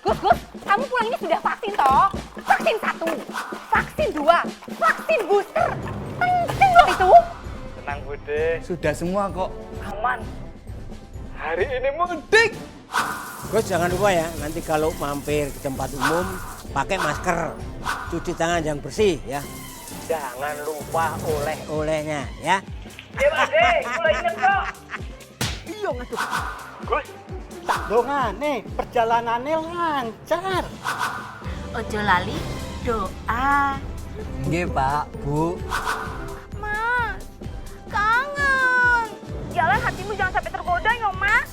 Gus, kamu pulang ini sudah vaksin toh? Vaksin 1, vaksin 2, vaksin booster. Penting loh itu. Tenang Bude, Sudah semua kok. aman. Hari ini mudik. Gus jangan lupa ya, nanti kalau mampir ke tempat umum pakai masker, cuci tangan yang bersih ya. Jangan lupa Olehnya ya. Iya Bude, mulai inget kok. Iya ngaduh. Gus, Tak dongane, perjalanannya lancar. Ojo lali doa. Nggih, Pak, Bu. Mas, kangen. Jalan hatimu jangan sampai tergoda ya, Mas.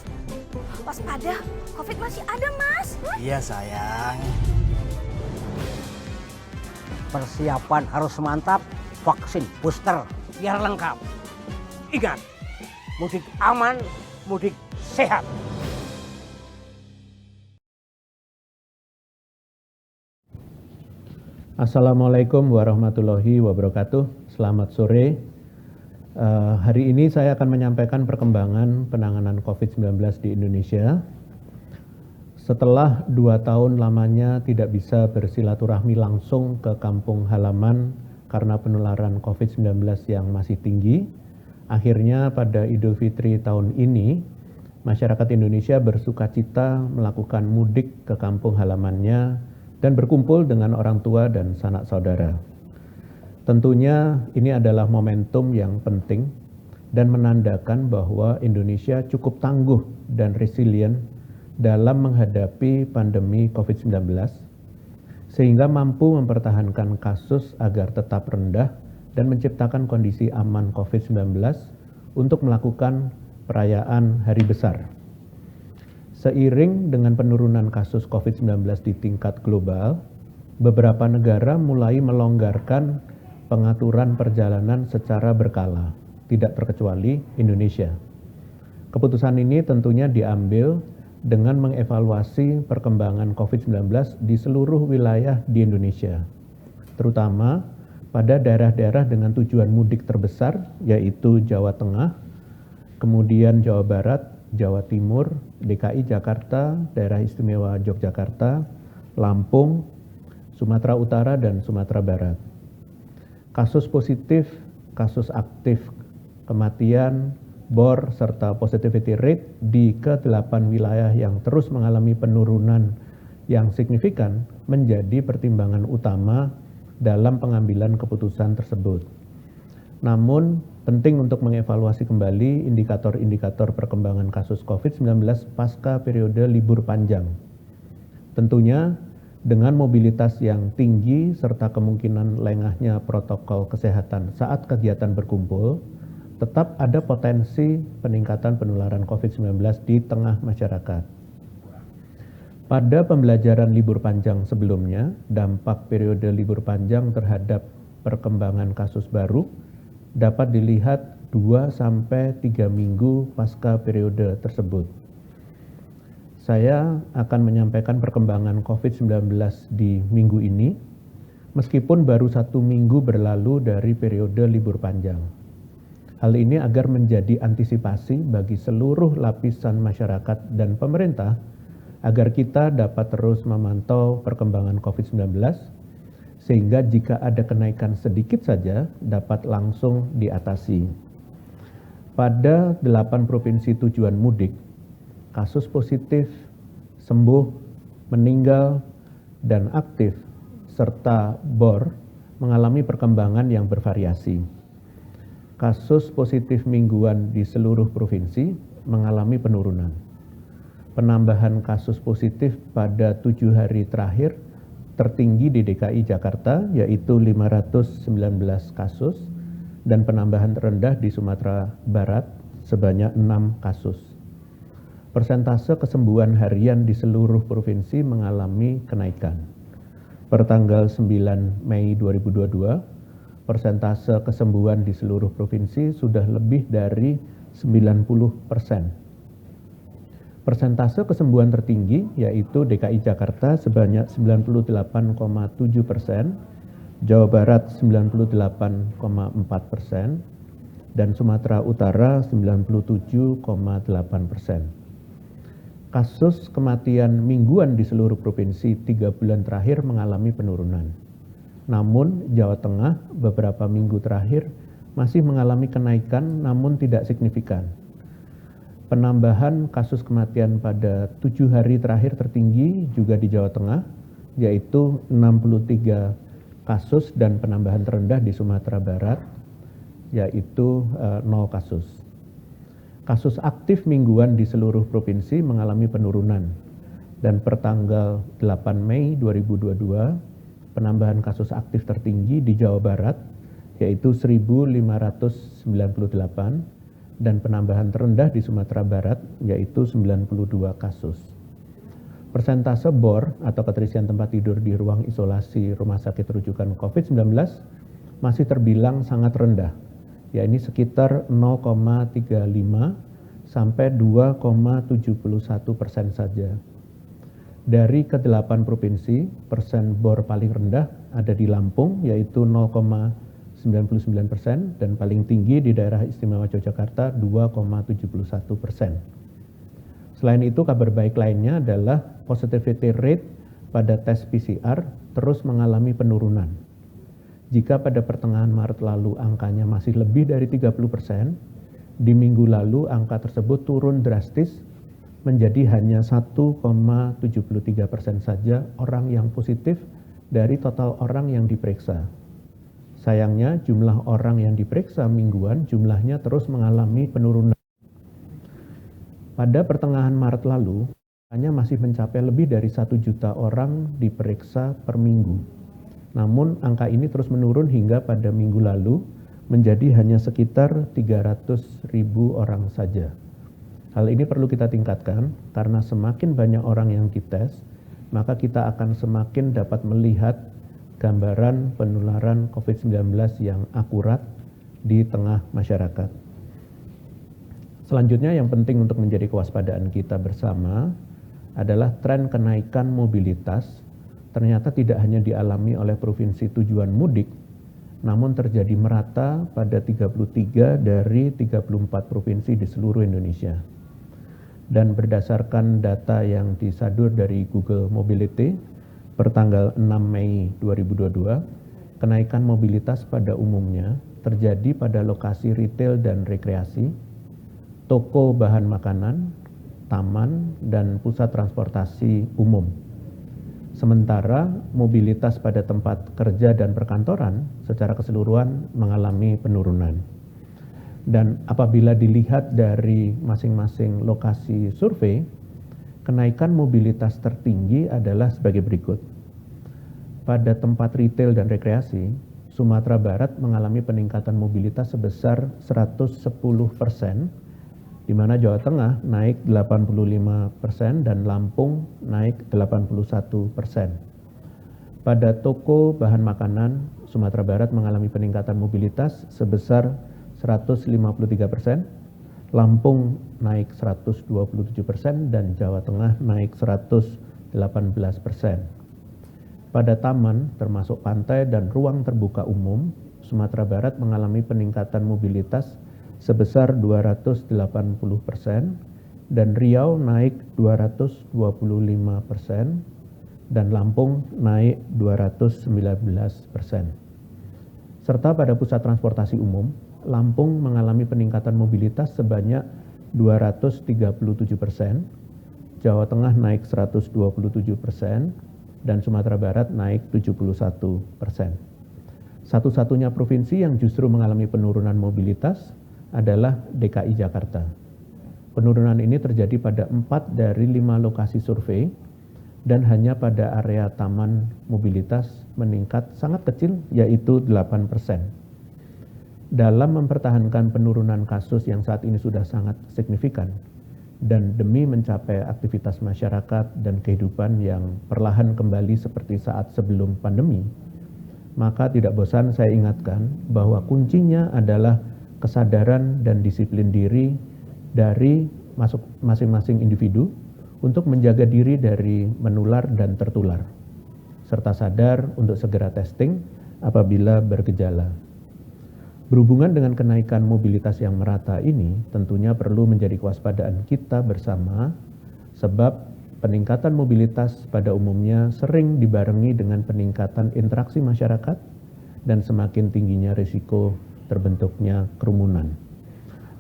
Waspada, COVID masih ada, Mas. Iya, sayang. Persiapan harus mantap, vaksin booster biar lengkap. Ingat, mudik aman, mudik sehat. Assalamualaikum warahmatullahi wabarakatuh. Selamat sore. Hari ini saya akan menyampaikan perkembangan penanganan COVID-19 di Indonesia. Setelah 2 tahun lamanya tidak bisa bersilaturahmi langsung ke kampung halaman karena penularan COVID-19 yang masih tinggi, akhirnya pada Idul Fitri tahun ini, masyarakat Indonesia bersukacita melakukan mudik ke kampung halamannya dan berkumpul dengan orang tua dan sanak saudara. Tentunya ini adalah momentum yang penting dan menandakan bahwa Indonesia cukup tangguh dan resilient dalam menghadapi pandemi COVID-19, sehingga mampu mempertahankan kasus agar tetap rendah dan menciptakan kondisi aman COVID-19 untuk melakukan perayaan hari besar. Seiring dengan penurunan kasus COVID-19 di tingkat global, beberapa negara mulai melonggarkan pengaturan perjalanan secara berkala, tidak terkecuali Indonesia. Keputusan ini tentunya diambil dengan mengevaluasi perkembangan COVID-19 di seluruh wilayah di Indonesia, terutama pada daerah-daerah dengan tujuan mudik terbesar, yaitu Jawa Tengah, kemudian Jawa Barat, Jawa Timur, DKI Jakarta, Daerah Istimewa Yogyakarta, Lampung, Sumatera Utara, dan Sumatera Barat. Kasus positif, kasus aktif, kematian, BOR, serta positivity rate di ke-8 wilayah yang terus mengalami penurunan yang signifikan menjadi pertimbangan utama dalam pengambilan keputusan tersebut. Namun, penting untuk mengevaluasi kembali indikator-indikator perkembangan kasus COVID-19 pasca periode libur panjang. Tentunya, dengan mobilitas yang tinggi serta kemungkinan lengahnya protokol kesehatan saat kegiatan berkumpul, tetap ada potensi peningkatan penularan COVID-19 di tengah masyarakat. Pada pembelajaran libur panjang sebelumnya, dampak periode libur panjang terhadap perkembangan kasus baru dapat dilihat 2-3 minggu pasca periode tersebut. Saya akan menyampaikan perkembangan COVID-19 di minggu ini, meskipun baru 1 minggu berlalu dari periode libur panjang. Hal ini agar menjadi antisipasi bagi seluruh lapisan masyarakat dan pemerintah, agar kita dapat terus memantau perkembangan COVID-19, sehingga jika ada kenaikan sedikit saja dapat langsung diatasi. Pada 8 provinsi tujuan mudik, kasus positif, sembuh, meninggal, dan aktif, serta BOR mengalami perkembangan yang bervariasi. Kasus positif mingguan di seluruh provinsi mengalami penurunan. Penambahan kasus positif pada 7 hari terakhir tertinggi di DKI Jakarta, yaitu 519 kasus, dan penambahan terendah di Sumatera Barat sebanyak 6 kasus. Persentase kesembuhan harian di seluruh provinsi mengalami kenaikan. Per tanggal 9 Mei 2022, persentase kesembuhan di seluruh provinsi sudah lebih dari 90%. Persentase kesembuhan tertinggi yaitu DKI Jakarta sebanyak 98,7%, Jawa Barat 98,4%, dan Sumatera Utara 97,8%. kasus kematian mingguan di seluruh provinsi 3 bulan terakhir mengalami penurunan. Namun Jawa Tengah beberapa minggu terakhir masih mengalami kenaikan namun tidak signifikan. Penambahan kasus kematian pada 7 hari terakhir tertinggi juga di Jawa Tengah, yaitu 63 kasus, dan penambahan terendah di Sumatera Barat, yaitu 0 kasus. Kasus aktif mingguan di seluruh provinsi mengalami penurunan, dan pertanggal 8 Mei 2022, penambahan kasus aktif tertinggi di Jawa Barat, yaitu 1.598, dan penambahan terendah di Sumatera Barat, yaitu 92 kasus. Persentase BOR atau keterisian tempat tidur di ruang isolasi rumah sakit rujukan COVID-19 masih terbilang sangat rendah, yakni sekitar 0,35 sampai 2,71% saja. Dari ke-8 provinsi, persen BOR paling rendah ada di Lampung, yaitu 0,99%, dan paling tinggi di daerah istimewa Yogyakarta 2,71%. Selain itu, kabar baik lainnya adalah positivity rate pada tes PCR terus mengalami penurunan. Jika pada pertengahan Maret lalu angkanya masih lebih dari 30%, di minggu lalu angka tersebut turun drastis menjadi hanya 1,73% saja orang yang positif dari total orang yang diperiksa. Sayangnya jumlah orang yang diperiksa mingguan jumlahnya terus mengalami penurunan. Pada pertengahan Maret lalu, hanya masih mencapai lebih dari 1 juta orang diperiksa per minggu. Namun angka ini terus menurun hingga pada minggu lalu menjadi hanya sekitar 300.000 orang saja. Hal ini perlu kita tingkatkan karena semakin banyak orang yang dites, maka kita akan semakin dapat melihat gambaran penularan COVID-19 yang akurat di tengah masyarakat. Selanjutnya yang penting untuk menjadi kewaspadaan kita bersama adalah tren kenaikan mobilitas ternyata tidak hanya dialami oleh provinsi tujuan mudik, namun terjadi merata pada 33 dari 34 provinsi di seluruh Indonesia. Dan berdasarkan data yang disadur dari Google Mobility, per tanggal 6 Mei 2022, kenaikan mobilitas pada umumnya terjadi pada lokasi retail dan rekreasi, toko bahan makanan, taman, dan pusat transportasi umum. Sementara mobilitas pada tempat kerja dan perkantoran secara keseluruhan mengalami penurunan. Dan apabila dilihat dari masing-masing lokasi survei, kenaikan mobilitas tertinggi adalah sebagai berikut. Pada tempat retail dan rekreasi, Sumatera Barat mengalami peningkatan mobilitas sebesar 110%, di mana Jawa Tengah naik 85% dan Lampung naik 81%. Pada toko bahan makanan, Sumatera Barat mengalami peningkatan mobilitas sebesar 153%, Lampung naik 127%, dan Jawa Tengah naik 118%. Pada taman, termasuk pantai dan ruang terbuka umum, Sumatera Barat mengalami peningkatan mobilitas sebesar 280%, dan Riau naik 225%, dan Lampung naik 219%. Serta pada pusat transportasi umum, Lampung mengalami peningkatan mobilitas sebanyak 237%, Jawa Tengah naik 127%, dan Sumatera Barat naik 71%. Satu-satunya provinsi yang justru mengalami penurunan mobilitas adalah DKI Jakarta. Penurunan ini terjadi pada 4 dari 5 lokasi survei, dan hanya pada area taman mobilitas meningkat sangat kecil, yaitu 8%. Dalam mempertahankan penurunan kasus yang saat ini sudah sangat signifikan, dan demi mencapai aktivitas masyarakat dan kehidupan yang perlahan kembali seperti saat sebelum pandemi, maka tidak bosan saya ingatkan bahwa kuncinya adalah kesadaran dan disiplin diri dari masing-masing individu untuk menjaga diri dari menular dan tertular, serta sadar untuk segera testing apabila bergejala. Berhubungan dengan kenaikan mobilitas yang merata ini, tentunya perlu menjadi kewaspadaan kita bersama Sebab peningkatan mobilitas pada umumnya sering dibarengi dengan peningkatan interaksi masyarakat dan semakin tingginya risiko terbentuknya kerumunan.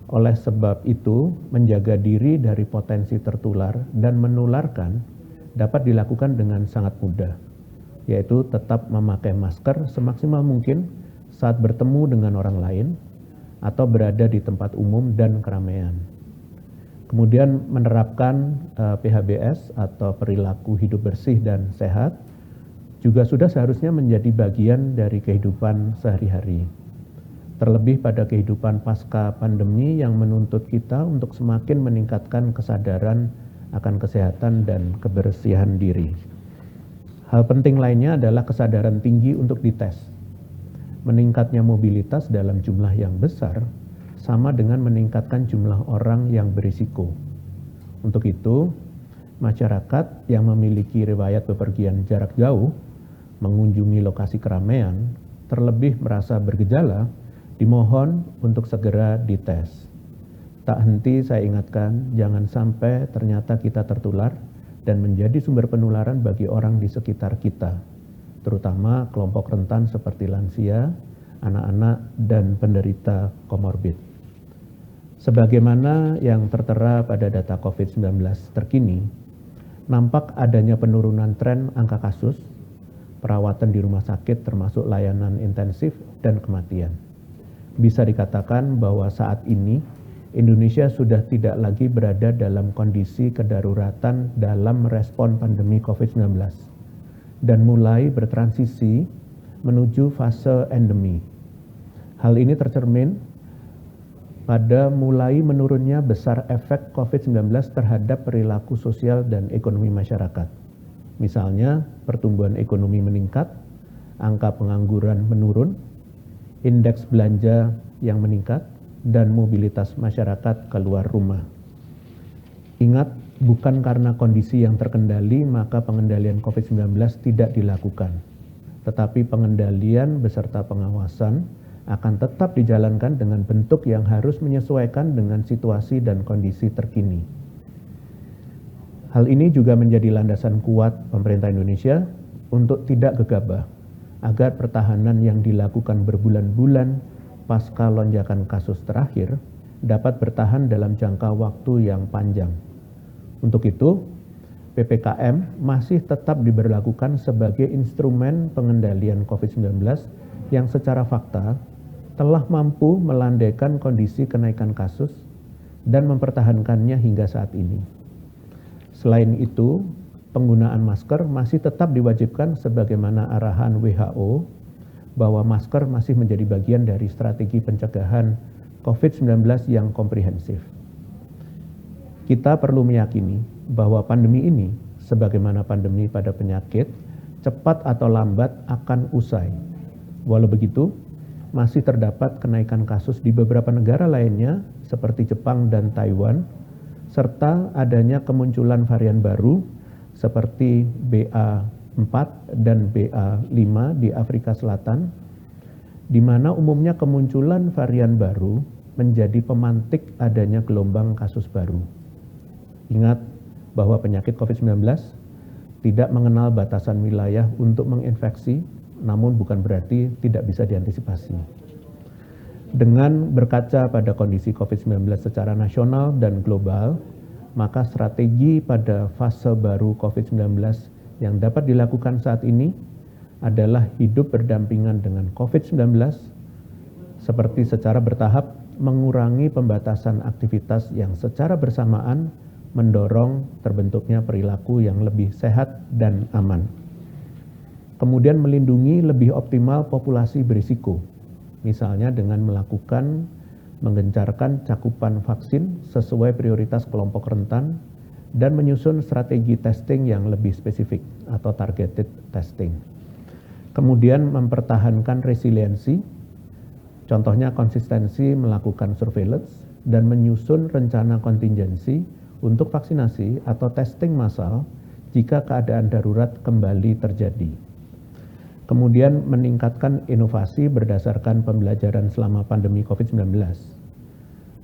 Oleh sebab itu, menjaga diri dari potensi tertular dan menularkan dapat dilakukan dengan sangat mudah, yaitu tetap memakai masker semaksimal mungkin saat bertemu dengan orang lain atau berada di tempat umum dan keramaian. Kemudian menerapkan PHBS atau perilaku hidup bersih dan sehat juga sudah seharusnya menjadi bagian dari kehidupan sehari-hari. Terlebih pada kehidupan pasca pandemi yang menuntut kita untuk semakin meningkatkan kesadaran akan kesehatan dan kebersihan diri. Hal penting lainnya adalah kesadaran tinggi untuk dites. Meningkatnya mobilitas dalam jumlah yang besar sama dengan meningkatkan jumlah orang yang berisiko. Untuk itu, masyarakat yang memiliki riwayat bepergian jarak jauh, mengunjungi lokasi keramaian, terlebih merasa bergejala, dimohon untuk segera dites. Tak henti saya ingatkan, jangan sampai ternyata kita tertular dan menjadi sumber penularan bagi orang di sekitar kita, terutama kelompok rentan seperti lansia, anak-anak, dan penderita komorbid. Sebagaimana yang tertera pada data COVID-19 terkini, nampak adanya penurunan tren angka kasus, perawatan di rumah sakit termasuk layanan intensif, dan kematian. Bisa dikatakan bahwa saat ini Indonesia sudah tidak lagi berada dalam kondisi kedaruratan dalam respon pandemi COVID-19 dan mulai bertransisi menuju fase endemi. Hal ini tercermin pada mulai menurunnya besar efek COVID-19 terhadap perilaku sosial dan ekonomi masyarakat. Misalnya, pertumbuhan ekonomi meningkat, angka pengangguran menurun, indeks belanja yang meningkat, dan mobilitas masyarakat keluar rumah. Ingat, bukan karena kondisi yang terkendali maka pengendalian COVID-19 tidak dilakukan, tetapi pengendalian beserta pengawasan akan tetap dijalankan dengan bentuk yang harus menyesuaikan dengan situasi dan kondisi terkini. Hal ini juga menjadi landasan kuat pemerintah Indonesia untuk tidak gegabah, agar pertahanan yang dilakukan berbulan-bulan pasca lonjakan kasus terakhir dapat bertahan dalam jangka waktu yang panjang. Untuk itu, PPKM masih tetap diberlakukan sebagai instrumen pengendalian COVID-19 yang secara fakta telah mampu melandaikan kondisi kenaikan kasus dan mempertahankannya hingga saat ini. Selain itu, penggunaan masker masih tetap diwajibkan sebagaimana arahan WHO bahwa masker masih menjadi bagian dari strategi pencegahan COVID-19 yang komprehensif. Kita perlu meyakini bahwa pandemi ini, sebagaimana pandemi pada penyakit, cepat atau lambat akan usai. Walau begitu, masih terdapat kenaikan kasus di beberapa negara lainnya seperti Jepang dan Taiwan, serta adanya kemunculan varian baru seperti BA.4 dan BA.5 di Afrika Selatan, di mana umumnya kemunculan varian baru menjadi pemantik adanya gelombang kasus baru. Ingat bahwa penyakit COVID-19 tidak mengenal batasan wilayah untuk menginfeksi, namun bukan berarti tidak bisa diantisipasi. Dengan berkaca pada kondisi COVID-19 secara nasional dan global, maka strategi pada fase baru COVID-19 yang dapat dilakukan saat ini adalah hidup berdampingan dengan COVID-19, seperti secara bertahap mengurangi pembatasan aktivitas yang secara bersamaan mendorong terbentuknya perilaku yang lebih sehat dan aman. Kemudian melindungi lebih optimal populasi berisiko, misalnya dengan menggencarkan cakupan vaksin sesuai prioritas kelompok rentan dan menyusun strategi testing yang lebih spesifik atau targeted testing. Kemudian mempertahankan resiliensi, contohnya konsistensi melakukan surveillance dan menyusun rencana kontingensi untuk vaksinasi atau testing massal jika keadaan darurat kembali terjadi. Kemudian meningkatkan inovasi berdasarkan pembelajaran selama pandemi COVID-19.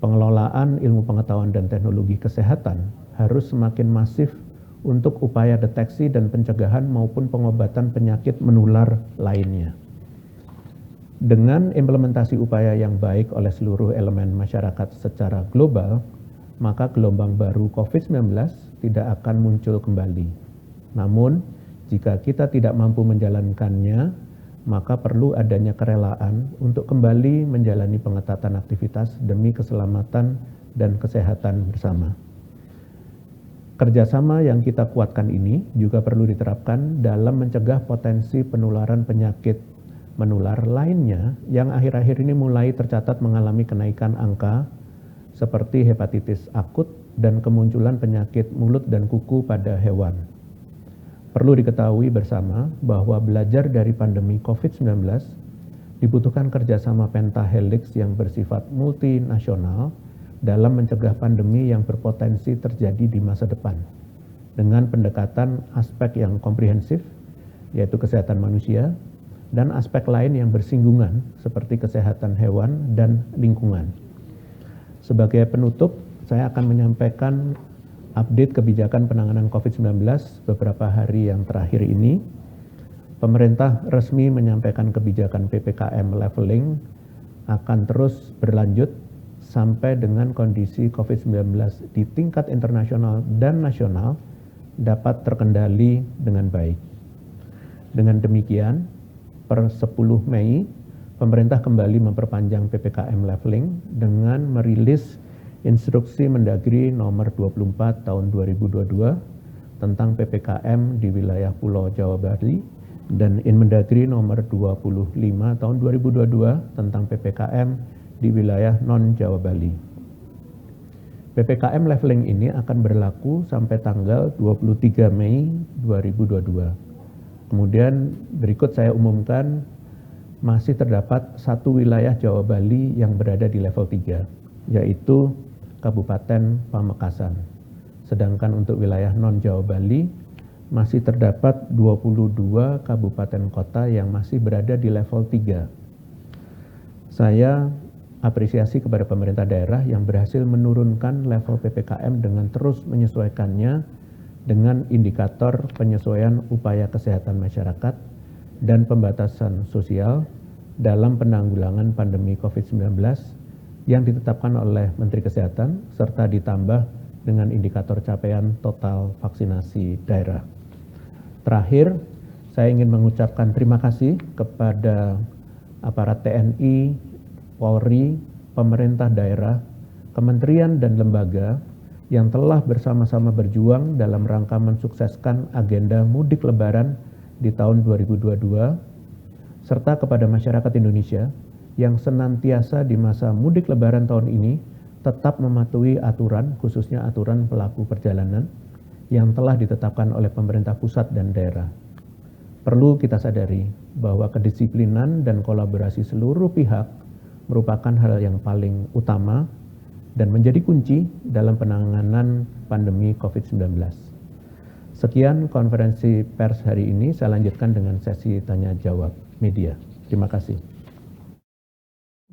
pengelolaan ilmu pengetahuan dan teknologi kesehatan harus semakin masif untuk upaya deteksi dan pencegahan maupun pengobatan penyakit menular lainnya. Dengan implementasi upaya yang baik oleh seluruh elemen masyarakat secara global, maka gelombang baru COVID-19 tidak akan muncul kembali. Namun, jika kita tidak mampu menjalankannya, maka perlu adanya kerelaan untuk kembali menjalani pengetatan aktivitas demi keselamatan dan kesehatan bersama. Kerjasama yang kita kuatkan ini juga perlu diterapkan dalam mencegah potensi penularan penyakit menular lainnya yang akhir-akhir ini mulai tercatat mengalami kenaikan angka seperti hepatitis akut dan kemunculan penyakit mulut dan kuku pada hewan. Perlu diketahui bersama bahwa belajar dari pandemi COVID-19 dibutuhkan kerjasama pentahelix yang bersifat multinasional dalam mencegah pandemi yang berpotensi terjadi di masa depan dengan pendekatan aspek yang komprehensif, yaitu kesehatan manusia, dan aspek lain yang bersinggungan seperti kesehatan hewan dan lingkungan. Sebagai penutup, saya akan menyampaikan update kebijakan penanganan COVID-19 beberapa hari yang terakhir ini. Pemerintah resmi menyampaikan kebijakan PPKM leveling akan terus berlanjut sampai dengan kondisi COVID-19 di tingkat internasional dan nasional dapat terkendali dengan baik. Dengan demikian, per 10 Mei, pemerintah kembali memperpanjang PPKM leveling dengan merilis Instruksi Mendagri nomor 24 tahun 2022 tentang PPKM di wilayah Pulau Jawa Bali dan Inmendagri nomor 25 tahun 2022 tentang PPKM di wilayah non-Jawa Bali. PPKM leveling ini akan berlaku sampai tanggal 23 Mei 2022. Kemudian berikut saya umumkan masih terdapat satu wilayah Jawa Bali yang berada di level 3, yaitu Kabupaten Pamekasan. Sedangkan untuk wilayah non-Jawa Bali masih terdapat 22 kabupaten kota yang masih berada di level 3. Saya apresiasi kepada pemerintah daerah yang berhasil menurunkan level PPKM dengan terus menyesuaikannya dengan indikator penyesuaian upaya kesehatan masyarakat dan pembatasan sosial dalam penanggulangan pandemi COVID-19 yang ditetapkan oleh Menteri Kesehatan serta ditambah dengan indikator capaian total vaksinasi daerah. Terakhir, saya ingin mengucapkan terima kasih kepada aparat TNI, Polri, pemerintah daerah, kementerian dan lembaga yang telah bersama-sama berjuang dalam rangka mensukseskan agenda mudik lebaran di tahun 2022, serta kepada masyarakat Indonesia yang senantiasa di masa mudik lebaran tahun ini tetap mematuhi aturan, khususnya aturan pelaku perjalanan yang telah ditetapkan oleh pemerintah pusat dan daerah. Perlu kita sadari bahwa kedisiplinan dan kolaborasi seluruh pihak merupakan hal yang paling utama dan menjadi kunci dalam penanganan pandemi COVID-19. Sekian konferensi pers hari ini, saya lanjutkan dengan sesi tanya jawab media. Terima kasih.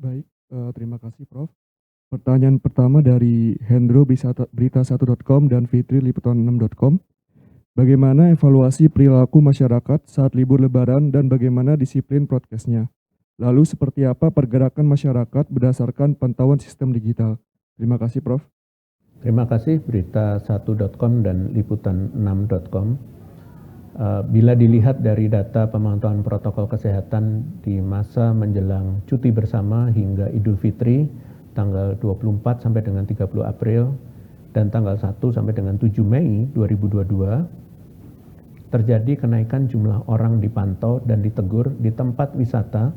Baik, terima kasih Prof. Pertanyaan pertama dari Hendro Berita1.com dan Fitri Liputan6.com. Bagaimana evaluasi perilaku masyarakat saat libur lebaran dan bagaimana disiplin prokesnya? Lalu seperti apa pergerakan masyarakat berdasarkan pantauan sistem digital? Terima kasih Prof. Terima kasih Berita1.com dan Liputan6.com. Bila dilihat dari data pemantauan protokol kesehatan di masa menjelang cuti bersama hingga Idul Fitri tanggal 24 sampai dengan 30 April dan tanggal 1 sampai dengan 7 Mei 2022, terjadi kenaikan jumlah orang dipantau dan ditegur di tempat wisata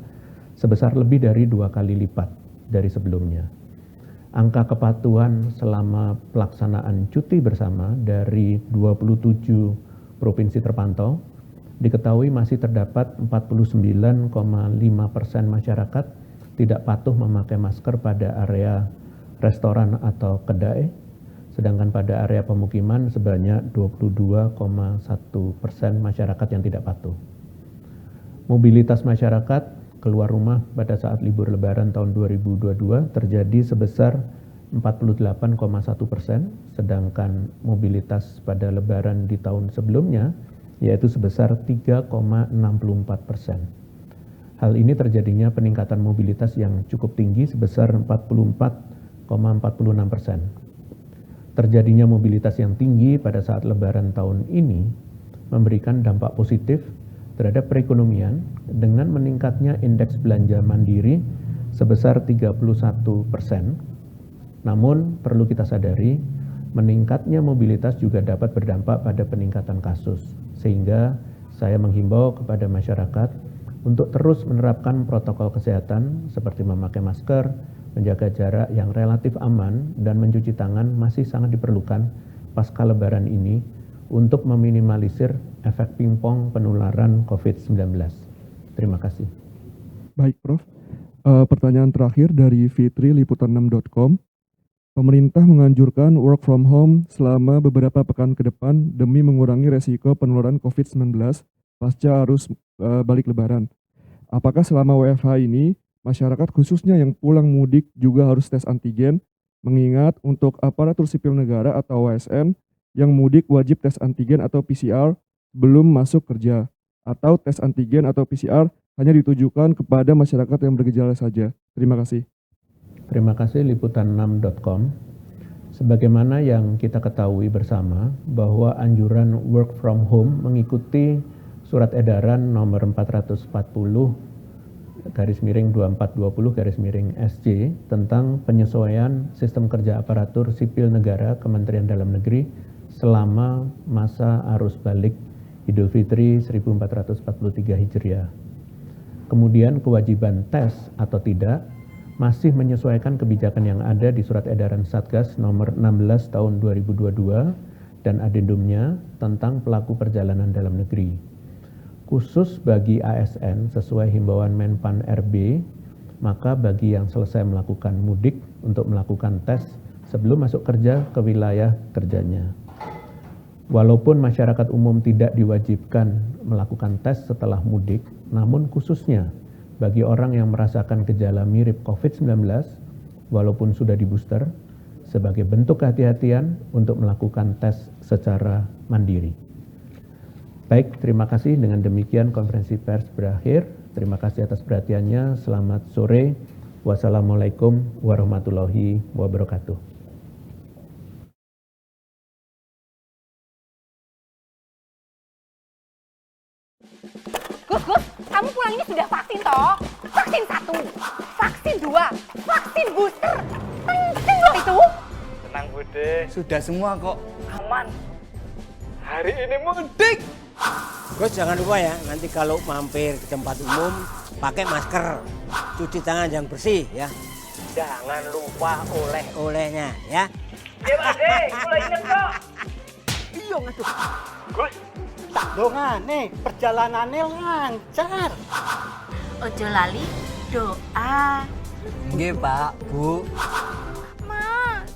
sebesar lebih dari 2 kali lipat dari sebelumnya. Angka kepatuhan selama pelaksanaan cuti bersama dari 27 provinsi terpantau, diketahui masih terdapat 49,5% masyarakat tidak patuh memakai masker pada area restoran atau kedai, sedangkan pada area pemukiman sebanyak 22,1% masyarakat yang tidak patuh. Mobilitas masyarakat keluar rumah pada saat libur lebaran tahun 2022 terjadi sebesar 48,1%, sedangkan mobilitas pada Lebaran di tahun sebelumnya yaitu sebesar 3,64%. Hal ini terjadinya peningkatan mobilitas yang cukup tinggi sebesar 44,46%. Terjadinya mobilitas yang tinggi pada saat Lebaran tahun ini memberikan dampak positif terhadap perekonomian dengan meningkatnya indeks belanja mandiri sebesar 31%. Namun perlu kita sadari, meningkatnya mobilitas juga dapat berdampak pada peningkatan kasus. Sehingga saya menghimbau kepada masyarakat untuk terus menerapkan protokol kesehatan seperti memakai masker, menjaga jarak yang relatif aman, dan mencuci tangan masih sangat diperlukan pasca Lebaran ini untuk meminimalisir efek pingpong penularan COVID-19. Terima kasih. Baik, Prof. Pertanyaan terakhir dari Fitri Liputan6.com. Pemerintah menganjurkan work from home selama beberapa pekan ke depan demi mengurangi resiko penularan COVID-19 pasca arus balik Lebaran. Apakah selama WFH ini masyarakat khususnya yang pulang mudik juga harus tes antigen, mengingat untuk aparatur sipil negara atau ASN yang mudik wajib tes antigen atau PCR belum masuk kerja, atau tes antigen atau PCR hanya ditujukan kepada masyarakat yang bergejala saja. Terima kasih. Terima kasih Liputan6.com. Sebagaimana yang kita ketahui bersama bahwa anjuran work from home mengikuti Surat Edaran nomor 440/2420/SJ tentang penyesuaian sistem kerja aparatur sipil negara Kementerian Dalam Negeri selama masa arus balik Idul Fitri 1443 Hijriah. Kemudian kewajiban tes atau tidak masih menyesuaikan kebijakan yang ada di Surat Edaran Satgas nomor 16 tahun 2022 dan adendumnya tentang pelaku perjalanan dalam negeri. Khusus bagi ASN sesuai himbauan Menpan RB, maka bagi yang selesai melakukan mudik untuk melakukan tes sebelum masuk kerja ke wilayah kerjanya. Walaupun masyarakat umum tidak diwajibkan melakukan tes setelah mudik, namun khususnya bagi orang yang merasakan gejala mirip COVID-19, walaupun sudah di booster, sebagai bentuk kehati-hatian untuk melakukan tes secara mandiri. Baik, terima kasih. Dengan demikian konferensi pers berakhir. Terima kasih atas perhatiannya. Selamat sore. Wassalamualaikum warahmatullahi wabarakatuh. Gus, kamu pulang ini sudah vaksin toh? Vaksin 1, vaksin 2, vaksin booster. Penting loh itu. Tenang Bude, Sudah semua kok. aman. Hari ini mudik. Gus jangan lupa ya, nanti kalau mampir ke tempat umum pakai masker, cuci tangan yang bersih ya, Jangan lupa olehnya ya. Iya Pak Ade, kula inget kok. Iya ngaduh. Gus, Tak dongane perjalanannya lancar. Ojo lali doa. Nggih, Pak, Bu. Mas,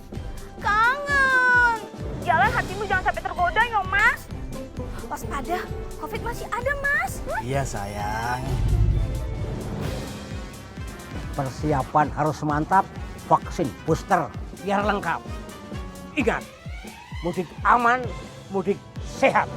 kangen. Jalan hatimu jangan sampai tergoda ya, Mas. Waspada, COVID masih ada, Mas. Iya, sayang. Persiapan harus mantap, vaksin booster biar lengkap. Ingat, mudik aman, mudik sehat.